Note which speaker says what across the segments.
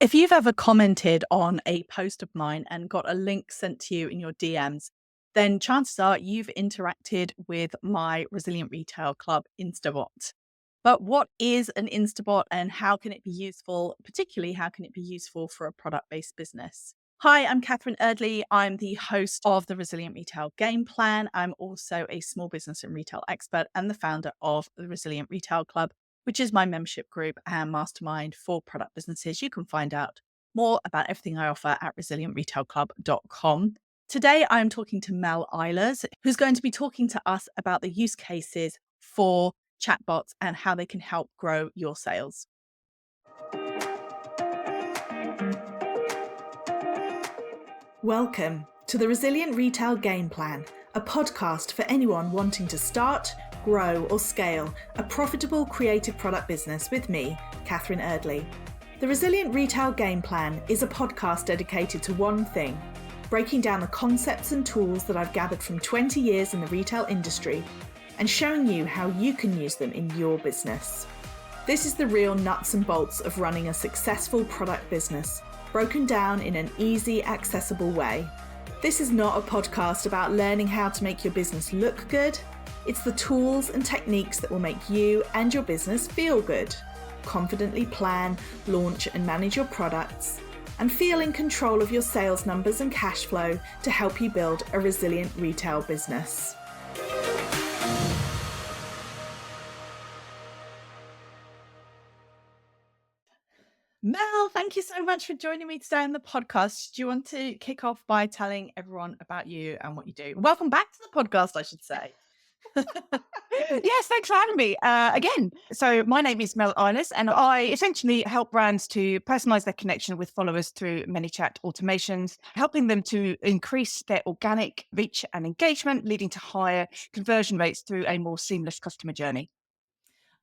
Speaker 1: If you've ever commented on a post of mine and got a link sent to you in your DMs, then chances are you've interacted with my Resilient Retail Club Instabot. But what is an Instabot and how can it be useful? Particularly, how can it be useful for a product based business? Hi, I'm Catherine Erdley. I'm the host of the Resilient Retail Game Plan. I'm also a small business and retail expert and the founder of the Resilient Retail Club, which is my membership group and mastermind for product businesses. You can find out more about everything I offer at resilientretailclub.com. Today, I'm talking to Mel Eilers, who's going to be talking to us about the use cases for chatbots and how they can help grow your sales.
Speaker 2: Welcome to the Resilient Retail Game Plan, a podcast for anyone wanting to start, grow, or scale a profitable creative product business with me, Catherine Erdley. The Resilient Retail Game Plan is a podcast dedicated to one thing: breaking down the concepts and tools that I've gathered from 20 years in the retail industry and showing you how you can use them in your business. This is the real nuts and bolts of running a successful product business, broken down in an easy, accessible way. This is not a podcast about learning how to make your business look good. It's the tools and techniques that will make you and your business feel good. Confidently plan, launch, and manage your products, and feel in control of your sales numbers and cash flow to help you build a resilient retail business.
Speaker 1: Mel, thank you so much for joining me today on the podcast. Do you want to kick off by telling everyone about you and what you do? Welcome back to the podcast, I should say.
Speaker 3: Yes, thanks for having me again. So my name is Mel Eilers, and I essentially help brands to personalize their connection with followers through ManyChat automations, helping them to increase their organic reach and engagement, leading to higher conversion rates through a more seamless customer journey.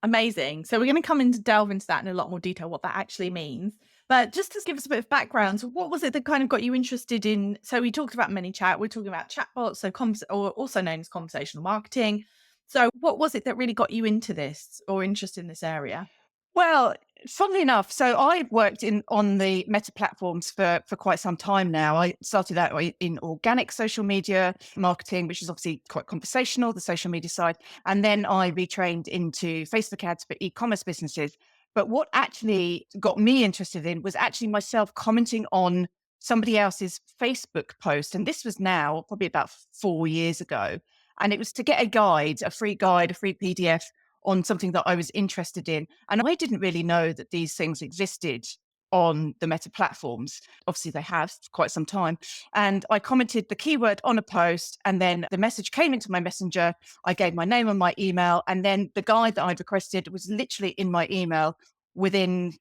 Speaker 1: Amazing. So we're going to come into delve into that in a lot more detail, what that actually means. But just to give us a bit of background, so what was it that kind of got you interested in? So we talked about ManyChat, we're talking about chatbots, so or also known as conversational marketing. So what was it that really got you into this or interested in this area?
Speaker 3: Well, funnily enough, so I've worked on the Meta platforms for quite some time now. I started out in organic social media marketing, which is obviously quite conversational, the social media side. And then I retrained into Facebook ads for e-commerce businesses. But what actually got me interested in was actually myself commenting on somebody else's Facebook post. And this was now probably about 4 years ago. And it was to get a guide, a free PDF on something that I was interested in. And I didn't really know that these things existed on the Meta platforms. Obviously, they have for quite some time. And I commented the keyword on a post, and then the message came into my messenger. I gave my name and my email, and then the guide that I'd requested was literally in my email within,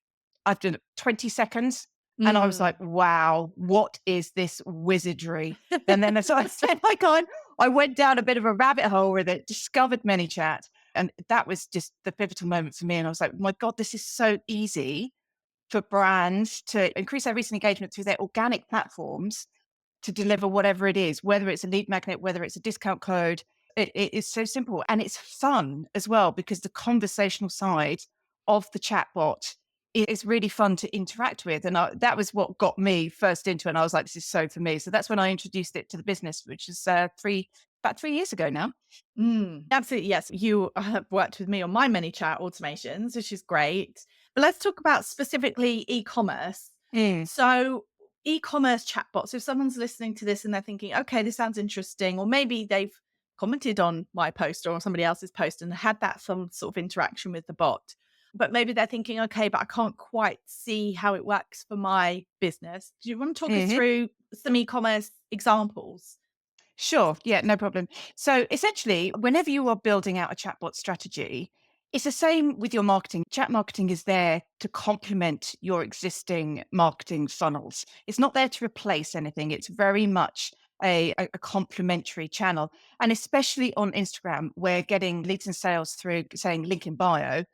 Speaker 3: I've done 20 seconds. And I was like, wow, what is this wizardry? And then so I said, I went down a bit of a rabbit hole with it, discovered ManyChat. And that was just the pivotal moment for me. And I was like, my God, this is so easy for brands to increase their recent engagement through their organic platforms to deliver whatever it is, whether it's a lead magnet, whether it's a discount code. It is so simple. And it's fun as well, because the conversational side of the chatbot is really fun to interact with. And that was what got me first into it. And I was like, this is so for me. So that's when I introduced it to the business, which is about 3 years ago now.
Speaker 1: Absolutely. Yes. You have worked with me on my ManyChat automations, which is great. But let's talk about specifically e-commerce. So e-commerce chatbots, if someone's listening to this and they're thinking, okay, this sounds interesting, or maybe they've commented on my post or somebody else's post and had that some sort of interaction with the bot, but maybe they're thinking, okay, but I can't quite see how it works for my business. Do you want to talk us through some e-commerce examples?
Speaker 3: Sure. Yeah, no problem. So essentially, whenever you are building out a chatbot strategy, it's the same with your marketing. Chat marketing is there to complement your existing marketing funnels. It's not there to replace anything. It's very much a complementary channel. And especially on Instagram, where getting leads and sales through saying link in bio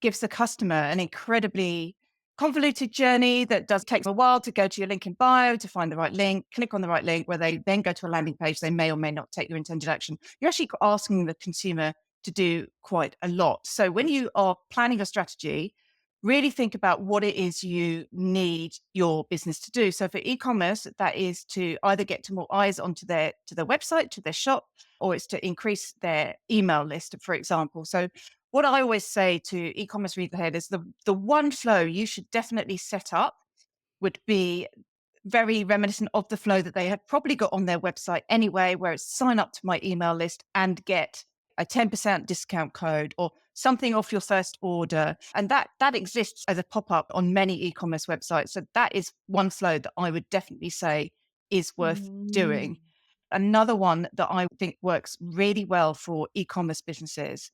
Speaker 3: gives the customer an incredibly convoluted journey that does take a while to go to your link in bio to find the right link, click on the right link, where they then go to a landing page. They may or may not take your intended action. You're actually asking the consumer to do quite a lot. So when you are planning a strategy, really think about what it is you need your business to do. So for e-commerce, that is to either get to more eyes onto their website, to their shop, or it's to increase their email list, for example. So what I always say to e-commerce retailers, the one flow you should definitely set up would be very reminiscent of the flow that they have probably got on their website anyway, where it's sign up to my email list and get a 10% discount code or something off your first order. And that exists as a pop-up on many e-commerce websites. So that is one flow that I would definitely say is worth
Speaker 1: Mm.
Speaker 3: doing. Another one that I think works really well for e-commerce businesses,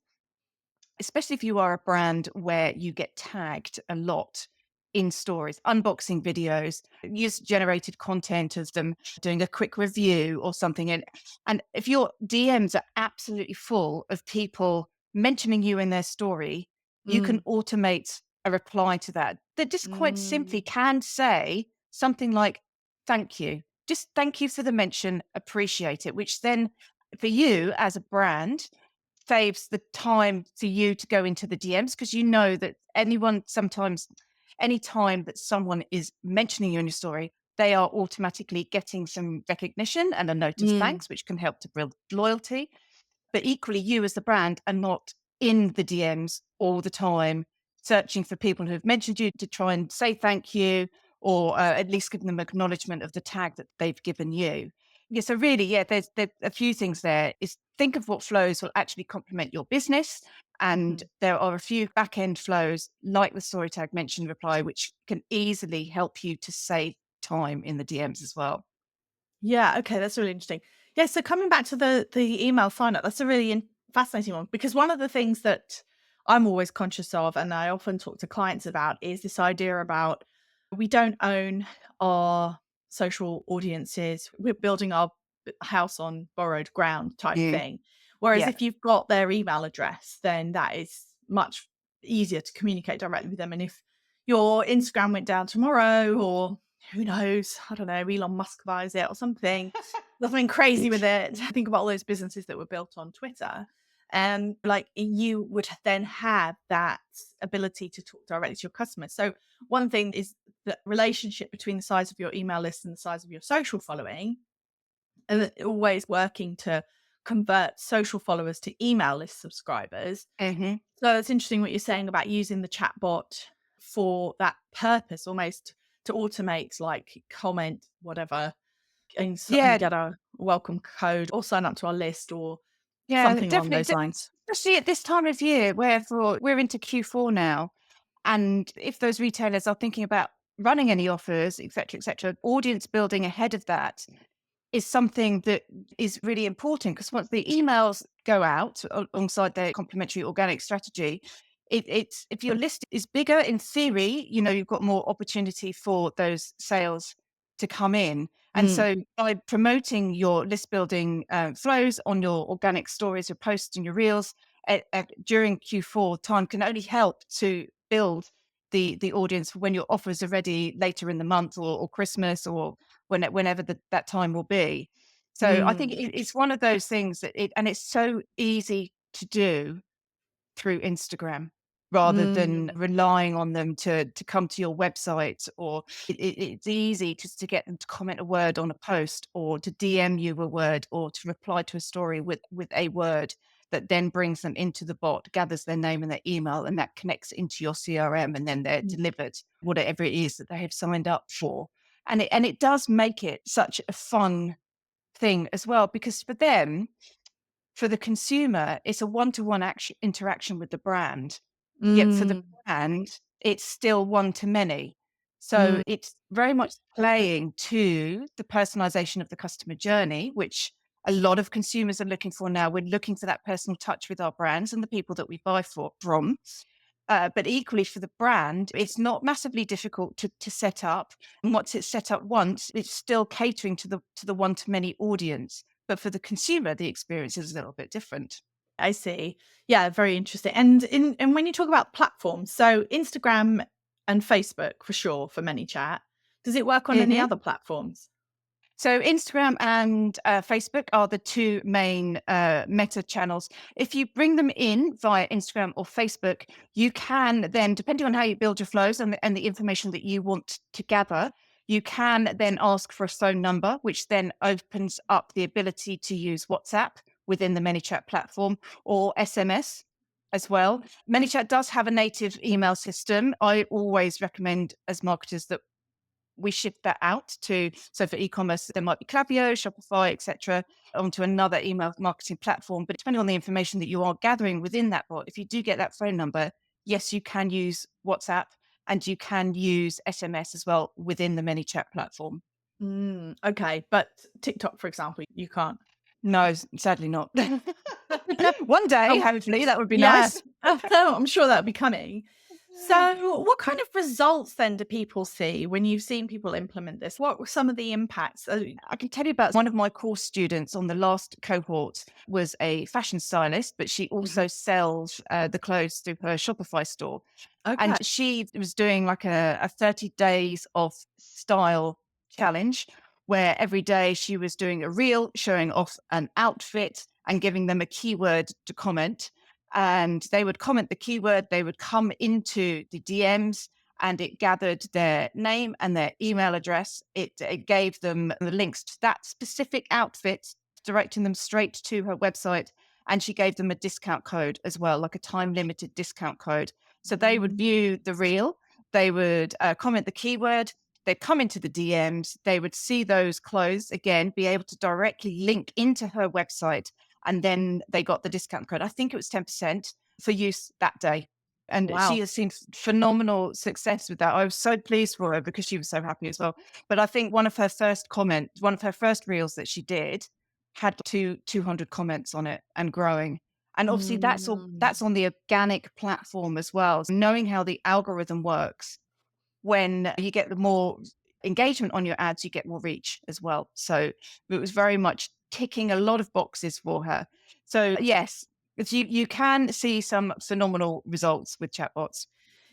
Speaker 3: especially if you are a brand where you get tagged a lot in stories, unboxing videos, user generated content of them doing a quick review or something. And if your DMs are absolutely full of people mentioning you in their story, you can
Speaker 1: Mm.
Speaker 3: automate a reply to that that just quite simply
Speaker 1: Mm.
Speaker 3: can say something like, thank you. Just thank you for the mention, appreciate it, which then for you as a brand saves the time for you to go into the DMs because you know that anyone sometimes, any time that someone is mentioning you in your story, they are automatically getting some recognition and a note of
Speaker 1: Mm.
Speaker 3: thanks, which can help to build loyalty. But equally, you as the brand are not in the DMs all the time, searching for people who have mentioned you to try and say thank you or at least give them acknowledgement of the tag that they've given you. Yeah, so really, yeah, there's a few things there. Is think of what flows will actually complement your business, and
Speaker 1: Mhm.
Speaker 3: there are a few back end flows like the story tag mentioned reply, which can easily help you to save time in the DMs as well.
Speaker 1: Yeah, okay, that's really interesting. Yeah, so coming back to the email sign up, that's a really fascinating one because one of the things that I'm always conscious of and I often talk to clients about is this idea about we don't own our social audiences. We're building our house on borrowed ground type
Speaker 3: Mm.
Speaker 1: thing. Whereas
Speaker 3: Yeah.
Speaker 1: if you've got their email address, then that is much easier to communicate directly with them. And if your Instagram went down tomorrow or who knows? I don't know, Elon Musk buys it or something. Something crazy with it. Think about all those businesses that were built on Twitter. And like you would then have that ability to talk directly to your customers. So one thing is the relationship between the size of your email list and the size of your social following, and always working to convert social followers to email list subscribers.
Speaker 3: Hmm.
Speaker 1: So it's interesting what you're saying about using the chatbot for that purpose, almost to automate like comment, whatever, and
Speaker 3: Yeah.
Speaker 1: get a welcome code or sign up to our list or
Speaker 3: Yeah,
Speaker 1: something along
Speaker 3: definitely.
Speaker 1: those lines.
Speaker 3: Especially at this time of year where we're into Q4 now. And if those retailers are thinking about running any offers, et cetera, audience building ahead of that is something that is really important because once the emails go out alongside their complementary organic strategy, it's if your list is bigger in theory, you've got more opportunity for those sales to come in. And
Speaker 1: Mm,
Speaker 3: so by promoting your list building flows on your organic stories, your posts and your reels during Q4, time can only help to build the audience for when your offers are ready later in the month or Christmas or whenever that time will be. So I think
Speaker 1: mm,
Speaker 3: it's one of those things and it's so easy to do through Instagram rather than
Speaker 1: mm,
Speaker 3: relying on them to come to your website, or it's easy just to get them to comment a word on a post or to DM you a word or to reply to a story with a word that then brings them into the bot, gathers their name and their email, and that connects into your CRM, and then they're
Speaker 1: mm,
Speaker 3: delivered whatever it is that they have signed up for. And it does make it such a fun thing as well, because for them, for the consumer, it's a one-to-one interaction with the brand. Yet for the
Speaker 1: mm,
Speaker 3: brand, it's still one to many. So
Speaker 1: mm,
Speaker 3: it's very much playing to the personalization of the customer journey, which a lot of consumers are looking for now. We're looking for that personal touch with our brands and the people that we buy from. But equally for the brand, it's not massively difficult to set up. And once it's set up once, it's still catering to the one to many audience. But for the consumer, the experience is a little bit different.
Speaker 1: I see. Yeah, very interesting. And when you talk about platforms, so Instagram and Facebook for sure for ManyChat, does it work on any
Speaker 3: Hmm.
Speaker 1: other platforms?
Speaker 3: So Instagram and Facebook are the two main Meta channels. If you bring them in via Instagram or Facebook, you can then, depending on how you build your flows and the information that you want to gather, you can then ask for a phone number, which then opens up the ability to use WhatsApp within the ManyChat platform or SMS as well. ManyChat does have a native email system. I always recommend as marketers that we shift that out to, so for e-commerce, there might be Klaviyo, Shopify, etc., onto another email marketing platform. But depending on the information that you are gathering within that bot, if you do get that phone number, yes, you can use WhatsApp and you can use SMS as well within the ManyChat platform.
Speaker 1: Okay, but TikTok, for example, you can't.
Speaker 3: No, sadly not. One day,
Speaker 1: Oh,
Speaker 3: hopefully, that would be
Speaker 1: yeah.
Speaker 3: nice.
Speaker 1: I'm sure that'll be coming. So, what kind of results then do people see when you've seen people implement this? What were some of the impacts?
Speaker 3: I can tell you about one of my course students on the last cohort was a fashion stylist, but she also sells the clothes through her Shopify store.
Speaker 1: Okay.
Speaker 3: And she was doing like a 30 days of style challenge where every day she was doing a reel showing off an outfit and giving them a keyword to comment. And they would comment the keyword, they would come into the DMs and it gathered their name and their email address. It gave them the links to that specific outfit, directing them straight to her website. And she gave them a discount code as well, like a time limited discount code. So they would view the reel, they would comment the keyword, they'd come into the DMs, they would see those clothes again, be able to directly link into her website. And then they got the discount code. I think it was 10% for use that day. And
Speaker 1: Wow.
Speaker 3: she has seen phenomenal success with that. I was so pleased for her because she was so happy as well. But I think one of her first reels that she did had 200 comments on it and growing. And obviously that's on the organic platform as well. So knowing how the algorithm works, when you get the more engagement on your ads, you get more reach as well. So it was very much ticking a lot of boxes for her. So yes, you can see some phenomenal results with chatbots.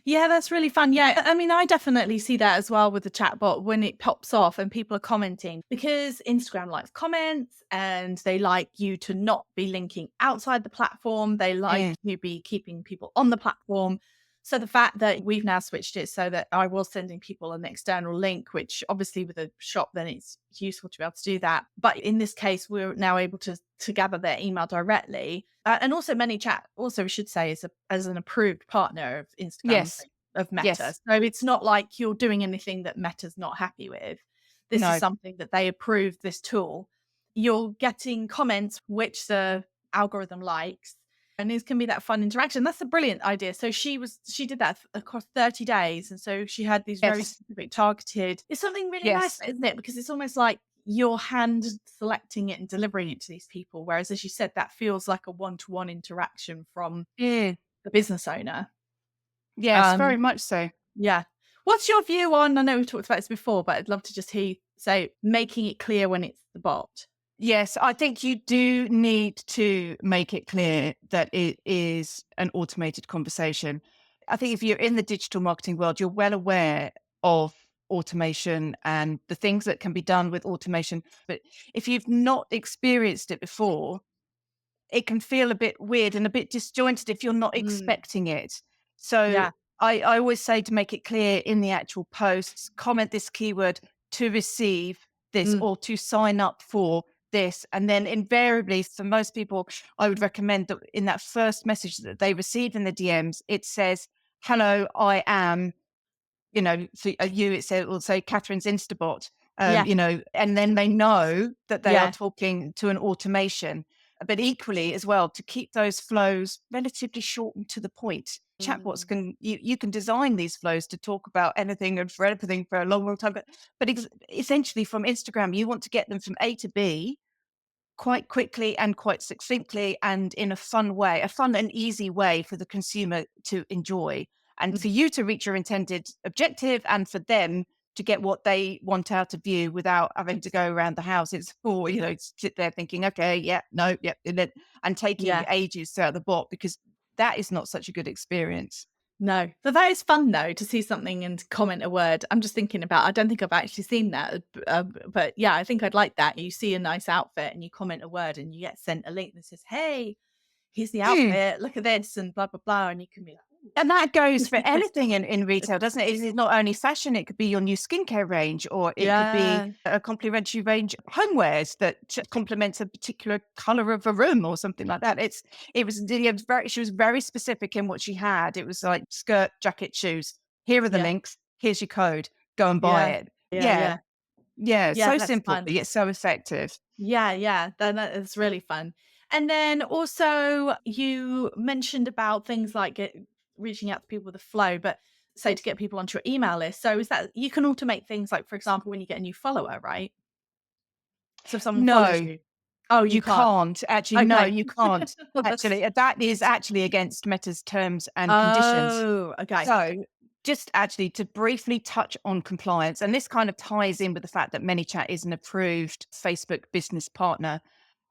Speaker 1: Yeah, that's really fun. Yeah, I mean, I definitely see that as well with the chatbot when it pops off and people are commenting because Instagram likes comments and they like you to not be linking outside the platform. They like you be keeping people on the platform. So the fact that we've now switched it so that I was sending people an external link, which obviously with a shop, then it's useful to be able to do that. But in this case, we're now able to gather their email directly. And also ManyChat, also we should say, is as an approved partner of Instagram,
Speaker 3: Yes.
Speaker 1: of Meta.
Speaker 3: Yes.
Speaker 1: So it's not like you're doing anything that Meta's not happy with. This
Speaker 3: No.
Speaker 1: is something that they approved, this tool. You're getting comments which the algorithm likes. And it can be that fun interaction. That's a brilliant idea. So she did that across 30 days. And so she had these very
Speaker 3: Yes.
Speaker 1: specific targeted. It's something really nice,
Speaker 3: Yes.
Speaker 1: isn't it? Because it's almost like you're hand selecting it and delivering it to these people. Whereas, as you said, that feels like a one-to-one interaction from
Speaker 3: Yeah.
Speaker 1: the business owner.
Speaker 3: Yes, very much so.
Speaker 1: Yeah. What's your view on, I know we've talked about this before, but I'd love to just hear you say making it clear when it's the bot.
Speaker 3: Yes, I think you do need to make it clear that it is an automated conversation. I think if you're in the digital marketing world, you're well aware of automation and the things that can be done with automation. But if you've not experienced it before, it can feel a bit weird and a bit disjointed if you're not expecting it. So
Speaker 1: Yeah.
Speaker 3: I always say to make it clear in the actual posts, comment this keyword to receive this or to sign up for this. And then invariably for most people, I would recommend that in that first message that they receive in the DMs, it says, hello, I am, for you, it will say Catherine's Instabot,
Speaker 1: Yeah.
Speaker 3: and then they know that they
Speaker 1: Yeah.
Speaker 3: are talking to an automation. But equally as well, to keep those flows relatively short and to the point. Chatbots you can design these flows to talk about anything and for everything for a long, long time. But essentially from Instagram, you want to get them from A to B quite quickly and quite succinctly and in a fun way, a fun and easy way for the consumer to enjoy and for you to reach your intended objective and for them to get what they want out of you without having to go around the house. It's or, sit there thinking, okay, yeah, no, yeah, and taking ages throughout the bot because that is not such a good experience.
Speaker 1: No, but that is fun though to see something and comment a word. I'm just thinking about. I don't think I've actually seen that, but yeah, I think I'd like that. You see a nice outfit and you comment a word and you get sent a link that says, "Hey, here's the
Speaker 3: Mm.
Speaker 1: outfit. Look at this," and blah blah blah, and you can be like, "Ooh,
Speaker 3: And that goes for
Speaker 1: tasty,
Speaker 3: anything
Speaker 1: tasty."
Speaker 3: in retail, doesn't it? It's not only fashion, it could be your new skincare range, or it could be
Speaker 1: Yeah,
Speaker 3: a complimentary range of homewares that complements a particular color of a room or something like that. She was very specific in what she had. It was like skirt, jacket, shoes. Here are the
Speaker 1: yeah,
Speaker 3: links. Here's your code. Go and buy
Speaker 1: yeah,
Speaker 3: it.
Speaker 1: yeah,
Speaker 3: Yeah.
Speaker 1: yeah,
Speaker 3: Yeah.
Speaker 1: yeah.
Speaker 3: So
Speaker 1: That's
Speaker 3: simple,
Speaker 1: fun.
Speaker 3: but yet so effective.
Speaker 1: Yeah, yeah, then that is really fun. And then also you mentioned about things like reaching out to people with a flow, but say to get people onto your email list. So is that you can automate things like, for example, when you get a new follower, right? So if someone follows
Speaker 3: No.
Speaker 1: you. Oh, you
Speaker 3: You
Speaker 1: can't.
Speaker 3: can't. Actually, no,
Speaker 1: Okay.
Speaker 3: you can't.
Speaker 1: That's
Speaker 3: Actually, that is actually against Meta's terms and conditions.
Speaker 1: oh, okay.
Speaker 3: So, just actually to briefly touch on compliance, and this kind of ties in with the fact that ManyChat is an approved Facebook business partner.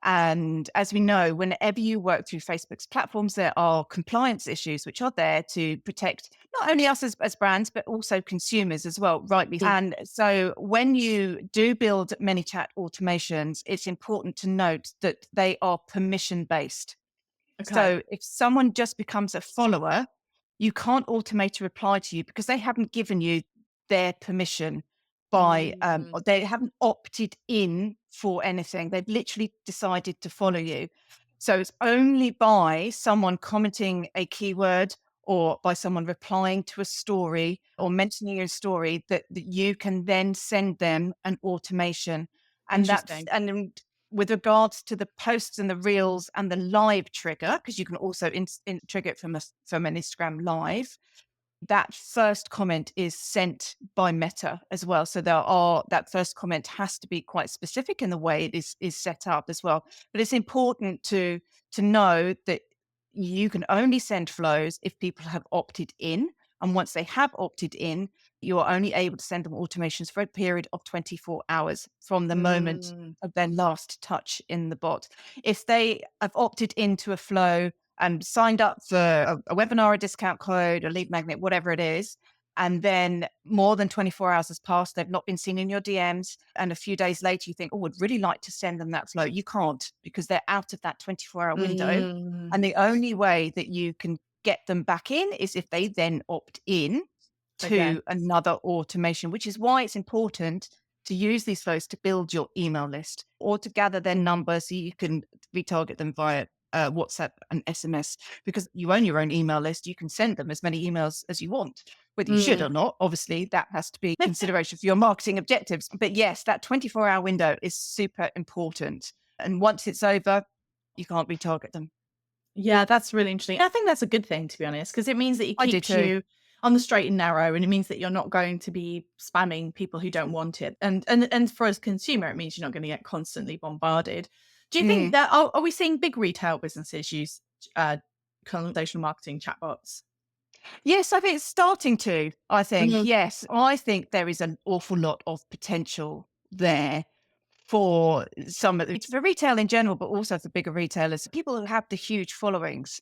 Speaker 3: And as we know, whenever you work through Facebook's platforms, there are compliance issues which are there to protect not only us as brands, but also consumers as well, rightly.
Speaker 1: Mm,
Speaker 3: And so when you do build ManyChat automations, it's important to note that they are permission based.
Speaker 1: okay.
Speaker 3: So if someone just becomes a follower, you can't automate a reply to you because they haven't given you their permission or
Speaker 1: Mm,
Speaker 3: they haven't opted in for anything. They've literally decided to follow you. So it's only by someone commenting a keyword or by someone replying to a story or mentioning a story that you can then send them an automation.
Speaker 1: interesting.
Speaker 3: And then with regards to the posts and the reels and the live trigger, because you can also trigger it from an Instagram live, that first comment is sent by Meta as well. So that first comment has to be quite specific in the way it is set up as well. But it's important to know that you can only send flows if people have opted in. And once they have opted in, you're only able to send them automations for a period of 24 hours from the moment
Speaker 1: Mm,
Speaker 3: of their last touch in the bot. If they have opted into a flow and signed up for a webinar, a discount code, a lead magnet, whatever it is, and then more than 24 hours has passed, they've not been seen in your DMs, and a few days later you think, oh, I'd really like to send them that flow. You can't because they're out of that 24-hour window.
Speaker 1: mm,
Speaker 3: And the only way that you can get them back in is if they then opt in
Speaker 1: again.
Speaker 3: to another automation, which is why it's important to use these flows to build your email list or to gather their number so you can retarget them via WhatsApp and SMS. Because you own your own email list, you can send them as many emails as you want. Whether you should
Speaker 1: Mm.
Speaker 3: or not, obviously, that has to be consideration for your marketing objectives. But yes, that 24-hour window is super important. And once it's over, you can't retarget them.
Speaker 1: Yeah, that's really interesting. I think that's a good thing, to be honest, because it means that it
Speaker 3: I do
Speaker 1: keeps
Speaker 3: too.
Speaker 1: you on the straight and narrow, and it means that you're not going to be spamming people who don't want it. And for us consumer, it means you're not going to get constantly bombarded. Do you think
Speaker 3: Mm.
Speaker 1: that are we seeing big retail businesses use uh, conversational marketing chatbots?
Speaker 3: Yes, I think it's starting to. I think,
Speaker 1: Mhm.
Speaker 3: yes. I think there is an awful lot of potential there for some of for retail in general, but also for bigger retailers, people who have the huge followings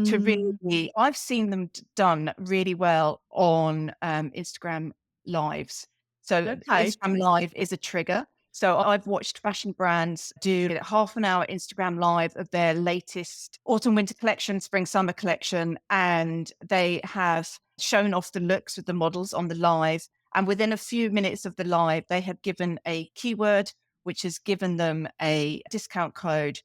Speaker 3: to
Speaker 1: Mm,
Speaker 3: really, I've seen them done really well on Instagram lives. So
Speaker 1: okay.
Speaker 3: Instagram live is a trigger. So I've watched fashion brands do a half an hour Instagram live of their latest autumn winter collection, spring summer collection, and they have shown off the looks with the models on the live. And within a few minutes of the live, they have given a keyword, which has given them a discount code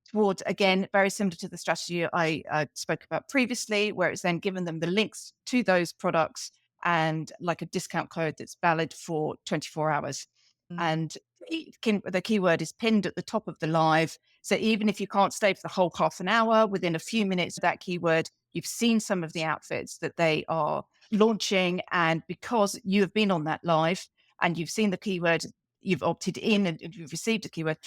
Speaker 3: towards, again, very similar to the strategy I spoke about previously, where it's then given them the links to those products and like a discount code that's valid for 24 hours.
Speaker 1: Mm,
Speaker 3: And the keyword is pinned at the top of the live. So even if you can't stay for the whole half an hour, within a few minutes of that keyword, you've seen some of the outfits that they are launching. And because you have been on that live and you've seen the keyword, you've opted in and you've received a keyword,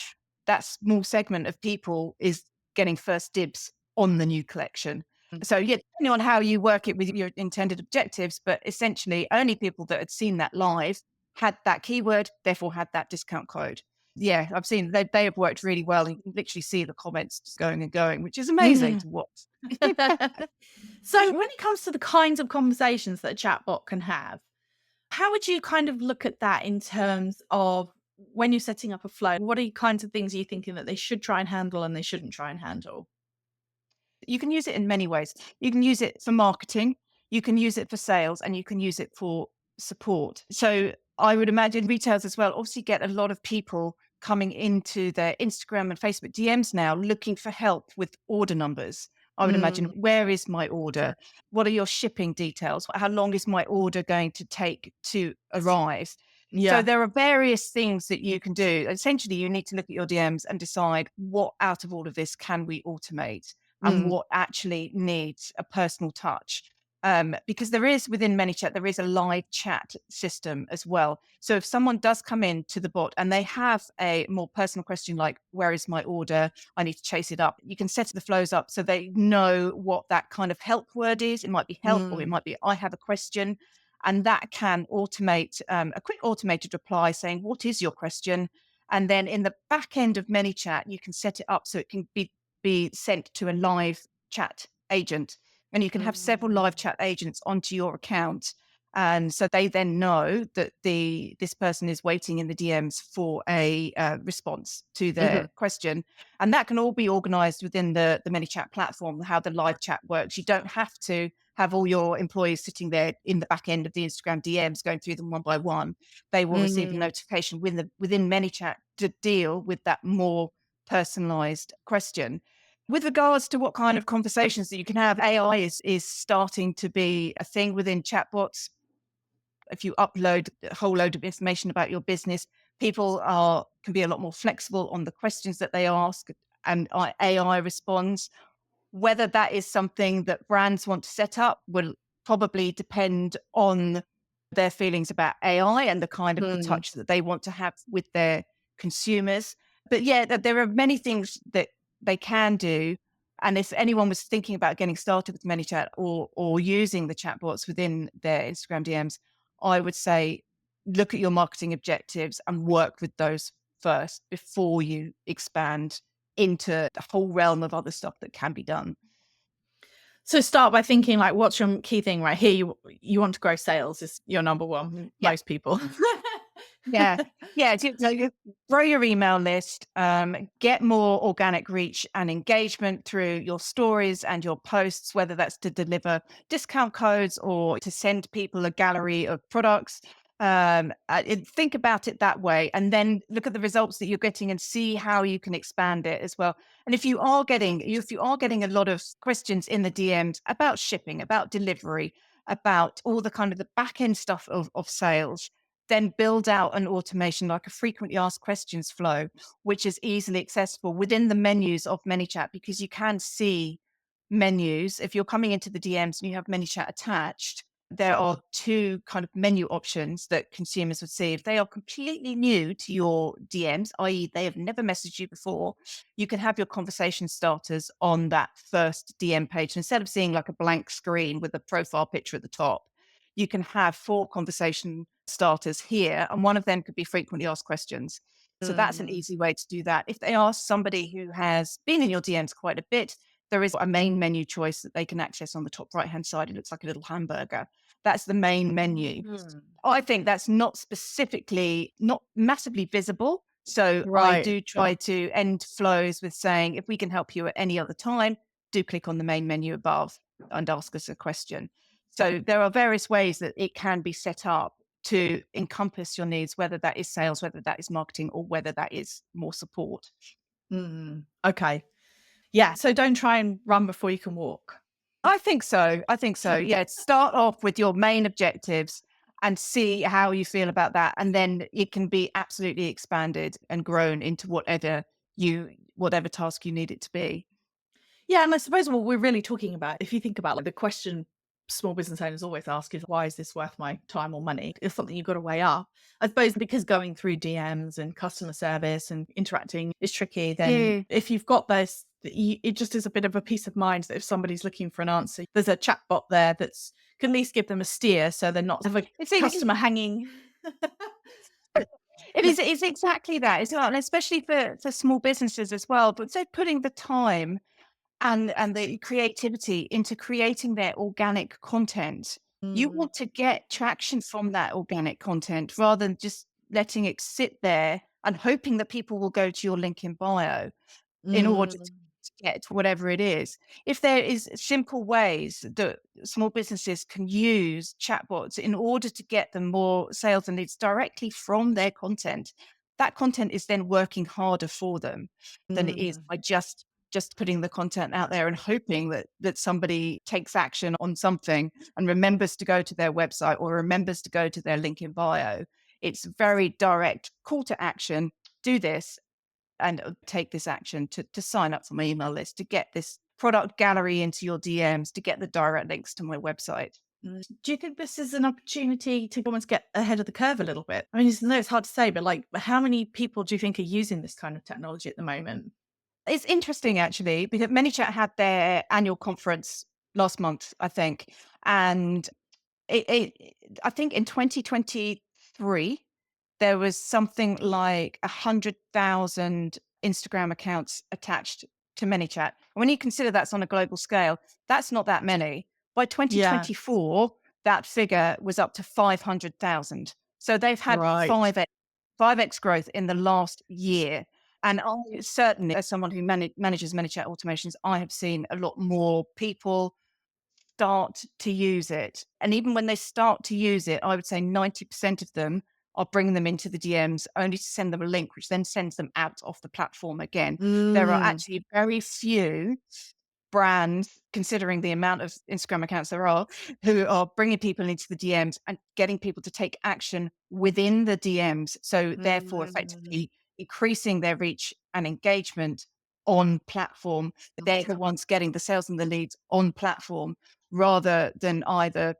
Speaker 3: that small segment of people is getting first dibs on the new collection.
Speaker 1: mm.
Speaker 3: So yeah, depending on how you work it with your intended objectives, but essentially only people that had seen that live had that keyword, therefore had that discount code. Yeah, I've seen they have worked really well. You can literally see the comments just going and going, which is amazing to watch.
Speaker 1: So when it comes to the kinds of conversations that a chatbot can have, how would you kind of look at that in terms of when you're setting up a flow? What are kinds of things are you thinking that they should try and handle and they shouldn't try and handle?
Speaker 3: You can use it in many ways. You can use it for marketing, you can use it for sales, and you can use it for support. So I would imagine retailers as well obviously get a lot of people coming into their Instagram and Facebook DMs now looking for help with order numbers. I would imagine,
Speaker 1: Mm,
Speaker 3: where is my order? What are your shipping details? How long is my order going to take to arrive? So
Speaker 1: yeah.
Speaker 3: there are various things that you can do. Essentially, you need to look at your DMs and decide what out of all of this can we automate and
Speaker 1: Mm,
Speaker 3: what actually needs a personal touch. Because there is within ManyChat, there is a live chat system as well. So if someone does come in to the bot and they have a more personal question like, where is my order? I need to chase it up. You can set the flows up so they know what that kind of help word is. It might be help, or it
Speaker 1: mm,
Speaker 3: might be, I have a question. And that can automate a quick automated reply saying, what is your question? And then in the back end of ManyChat, you can set it up so it can be sent to a live chat agent. And you can have several
Speaker 1: mm,
Speaker 3: live chat agents onto your account. And so they then know that this person is waiting in the DMs for a response to
Speaker 1: mhm,
Speaker 3: their question. And that can all be organized within the ManyChat platform, how the live chat works. You don't have to have all your employees sitting there in the back end of the Instagram DMs going through them one by one. They will receive a
Speaker 1: mm.
Speaker 3: notification within ManyChat to deal with that more personalized question. With regards to what kind of conversations that you can have, AI is starting to be a thing within chatbots. If you upload a whole load of information about your business, people can be a lot more flexible on the questions that they ask, and AI responds. Whether that is something that brands want to set up will probably depend on their feelings about AI and the kind of the
Speaker 1: Mm.
Speaker 3: touch that they want to have with their consumers. But yeah, there are many things that they can do. And if anyone was thinking about getting started with ManyChat or using the chatbots within their Instagram DMs, I would say look at your marketing objectives and work with those first before you expand into the whole realm of other stuff that can be done.
Speaker 1: So start by thinking like, what's your key thing right here? You want to grow sales is your number one.
Speaker 3: Yeah,
Speaker 1: Most people.
Speaker 3: yeah, yeah. You grow your email list, get more organic reach and engagement through your stories and your posts, whether that's to deliver discount codes or to send people a gallery of products. Think about it that way, and then look at the results that you're getting and see how you can expand it as well. And if you are getting a lot of questions in the DMs about shipping, about delivery, about all the kind of the back end stuff of sales, then build out an automation like a frequently asked questions flow, which is easily accessible within the menus of ManyChat, because you can see menus. If you're coming into the DMs and you have ManyChat attached, there are two kind of menu options that consumers would see. If they are completely new to your DMs, i.e., they have never messaged you before, you can have your conversation starters on that first DM page. Instead of seeing like a blank screen with a profile picture at the top, you can have 4 conversation starters here, and one of them could be frequently asked questions. So that's an
Speaker 1: Mm.
Speaker 3: easy way to do that. If they are somebody who has been in your DMs quite a bit, there is a main menu choice that they can access on the top right hand side. It looks like a little hamburger. That's the main menu.
Speaker 1: Mm.
Speaker 3: I think that's not massively visible. So I
Speaker 1: Right.
Speaker 3: do try to end flows with saying, if we can help you at any other time, do click on the main menu above and ask us a question. So there are various ways that it can be set up to encompass your needs, whether that is sales, whether that is marketing, or whether that is more support.
Speaker 1: Mm. Okay. Yeah. So don't try and run before you can walk.
Speaker 3: I think so. I think so. Yeah. Start off with your main objectives and see how you feel about that. And then it can be absolutely expanded and grown into whatever task you need it to be.
Speaker 1: Yeah, and I suppose what we're really talking about, if you think about like the question small business owners always ask is, why is this worth my time or money? It's something you've got to weigh up. I suppose because going through DMs and customer service and interacting is tricky, then
Speaker 3: Yeah.
Speaker 1: if you've got this, it just is a bit of a peace of mind that if somebody's looking for an answer, there's a chat bot there that's can at least give them a steer so they're not have a
Speaker 3: It's,
Speaker 1: customer hanging.
Speaker 3: If It's exactly that. It's not, and especially for small businesses as well. But so putting the time and the creativity into creating their organic content, you
Speaker 1: Mm,
Speaker 3: want to get traction from that organic content rather than just letting it sit there and hoping that people will go to your link in bio in order to
Speaker 1: mm,
Speaker 3: get whatever it is. If there is simple ways that small businesses can use chatbots in order to get them more sales and leads directly from their content, that content is then working harder for them than it is
Speaker 1: mm,
Speaker 3: by just putting the content out there and hoping that somebody takes action on something and remembers to go to their website or remembers to go to their link in bio. It's very direct call to action. Do this and take this action to sign up for my email list, to get this product gallery into your DMs, to get the direct links to my website.
Speaker 1: mm. Do you think this is an opportunity to almost get ahead of the curve a little bit? I mean, I know it's hard to say, but like, how many people do you think are using this kind of technology at the moment?
Speaker 3: It's interesting actually because ManyChat had their annual conference last month, I think, and I think in 2023 there was something like 100,000 Instagram accounts attached to ManyChat. And when you consider that's on a global scale, that's not that many. By
Speaker 1: Yeah,
Speaker 3: 2024, that figure was up to 500,000. So they've had
Speaker 1: right.
Speaker 3: 5x growth in the last year. And I certainly, as someone who manages ManyChat automations, I have seen a lot more people start to use it. And even when they start to use it, I would say 90% of them are bringing them into the DMs only to send them a link, which then sends them out off the platform again. There are
Speaker 1: Mm,
Speaker 3: actually very few brands, considering the amount of Instagram accounts there are, who are bringing people into the DMs and getting people to take action within the DMs. So, therefore,
Speaker 1: mm,
Speaker 3: effectively increasing their reach and engagement on platform. They're the ones getting the sales and the leads on platform rather than either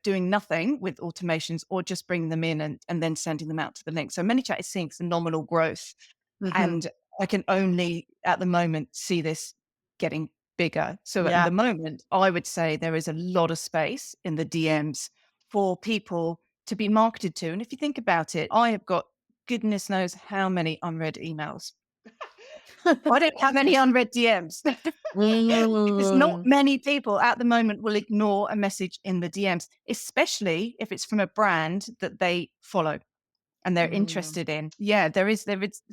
Speaker 3: doing nothing with automations or just bringing them in and then sending them out to the link. So, ManyChat is seeing phenomenal growth.
Speaker 1: mhm.
Speaker 3: And I can only at the moment see this getting bigger. So at
Speaker 1: Yeah.
Speaker 3: the moment, I would say there is a lot of space in the DMs for people to be marketed to. And if you think about it, I have got goodness knows how many unread emails. I don't have any unread DMs because not
Speaker 1: Mm,
Speaker 3: many people at the moment will ignore a message in the DMs, especially if it's from a brand that they follow and they're
Speaker 1: mm.
Speaker 3: interested in. Yeah, there is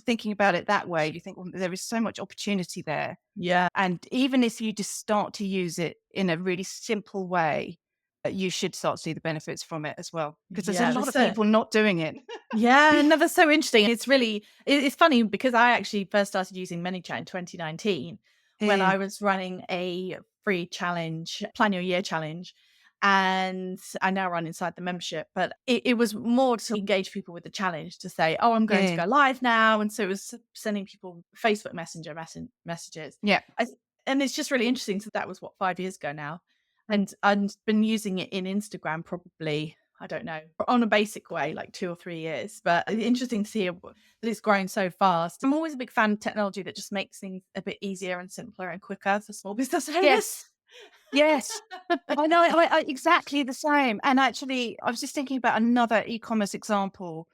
Speaker 3: thinking about it that way. You think, well, there is so much opportunity there.
Speaker 1: Yeah.
Speaker 3: And even if you just start to use it in a really simple way, you should start to see the benefits from it as well. Because there's a
Speaker 1: Yeah,
Speaker 3: lot
Speaker 1: that's
Speaker 3: of
Speaker 1: it.
Speaker 3: people not doing it.
Speaker 1: Yeah, no, that's so interesting. It's really it's funny because I actually first started using ManyChat in 2019 when
Speaker 3: Yeah.
Speaker 1: I was running a free challenge, Plan Your Year challenge, and I now run inside the membership. But it was more to engage people with the challenge to say, "Oh, I'm going to
Speaker 3: Yeah.
Speaker 1: go live now," and so it was sending people Facebook Messenger messages.
Speaker 3: Yeah.
Speaker 1: I, and it's just really interesting. So that was what 5 years ago now, and I've been using it in Instagram probably I don't know, on a basic way, like 2 or 3 years, but interesting to see that it's growing so fast. I'm always a big fan of technology that just makes things a bit easier and simpler and quicker for small business owners.
Speaker 3: Yes. Yes. I know, exactly the same. And actually, I was just thinking about another e-commerce example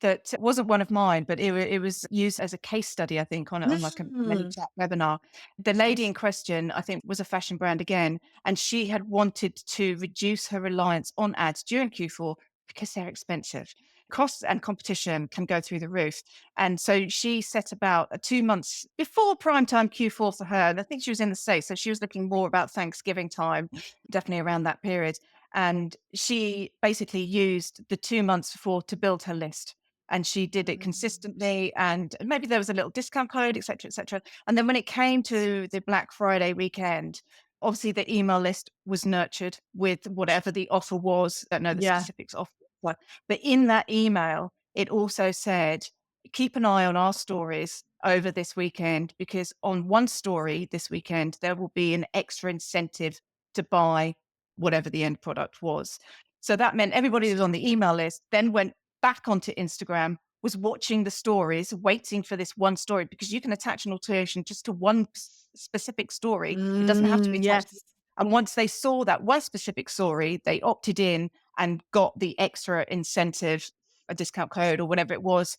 Speaker 3: that wasn't one of mine, but it was used as a case study, I think, on like a
Speaker 1: Mm.
Speaker 3: ManyChat webinar. The lady in question, I think, was a fashion brand again, and she had wanted to reduce her reliance on ads during Q4 because they're expensive. Costs and competition can go through the roof. And so she set about 2 months before prime time Q4 for her. And I think she was in the States. So she was looking more about Thanksgiving time, definitely around that period. And she basically used the 2 months before to build her list. And she did it
Speaker 1: Mm.
Speaker 3: consistently. And maybe there was a little discount code, et cetera, et cetera. And then when it came to the Black Friday weekend, obviously the email list was nurtured with whatever the offer was. I don't know the
Speaker 1: Yeah.
Speaker 3: specifics of what, but in that email, it also said, keep an eye on our stories over this weekend because on one story this weekend, there will be an extra incentive to buy whatever the end product was. So that meant everybody who was on the email list then went back onto Instagram, was watching the stories, waiting for this one story because you can attach an alteration just to one specific story. It doesn't have to be attached.
Speaker 1: Yes.
Speaker 3: And once they saw that one specific story, they opted in and got the extra incentive, a discount code or whatever it was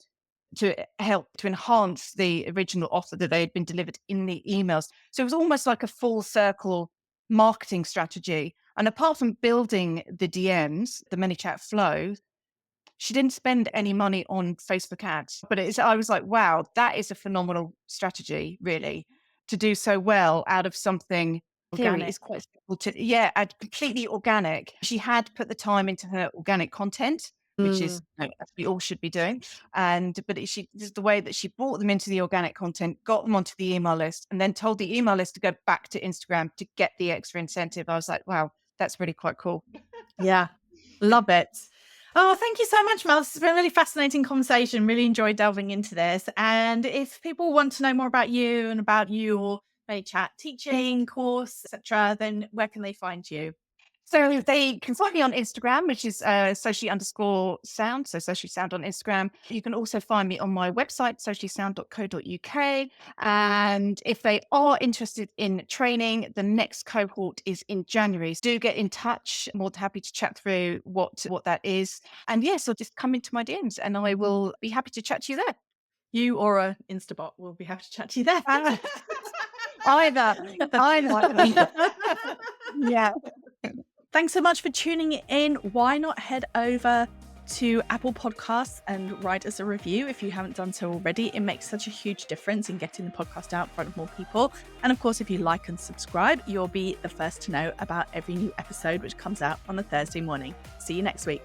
Speaker 3: to help to enhance the original offer that they had been delivered in the emails. So it was almost like a full circle marketing strategy. And apart from building the DMs, the ManyChat flow, she didn't spend any money on Facebook ads. But I was like, wow, that is a phenomenal strategy, really, to do so well out of something theory
Speaker 1: Organic.
Speaker 3: is quite simple to, and completely organic. She had put the time into her organic content, which is as we all should be doing. Just the way that she brought them into the organic content, got them onto the email list, and then told the email list to go back to Instagram to get the extra incentive. I was like, wow, that's really quite cool.
Speaker 1: Yeah, love it. Oh, thank you so much, Mel. This has been a really fascinating conversation. Really enjoyed delving into this. And if people want to know more about you and about your ManyChat teaching course, etc., then where can they find you?
Speaker 3: So they can find me on Instagram, which is socially_sound. So socially sound on Instagram. You can also find me on my website, sociallysound.co.uk. And if they are interested in training, the next cohort is in January. So do get in touch. More than happy to chat through what that is. And so just come into my DMs and I will be happy to chat to you there.
Speaker 1: You or a Instabot will be happy to chat to you there.
Speaker 3: Either. Yeah.
Speaker 1: Thanks so much for tuning in. Why not head over to Apple Podcasts and write us a review if you haven't done so already. It makes such a huge difference in getting the podcast out in front of more people. And of course, if you like and subscribe, you'll be the first to know about every new episode which comes out on a Thursday morning. See you next week.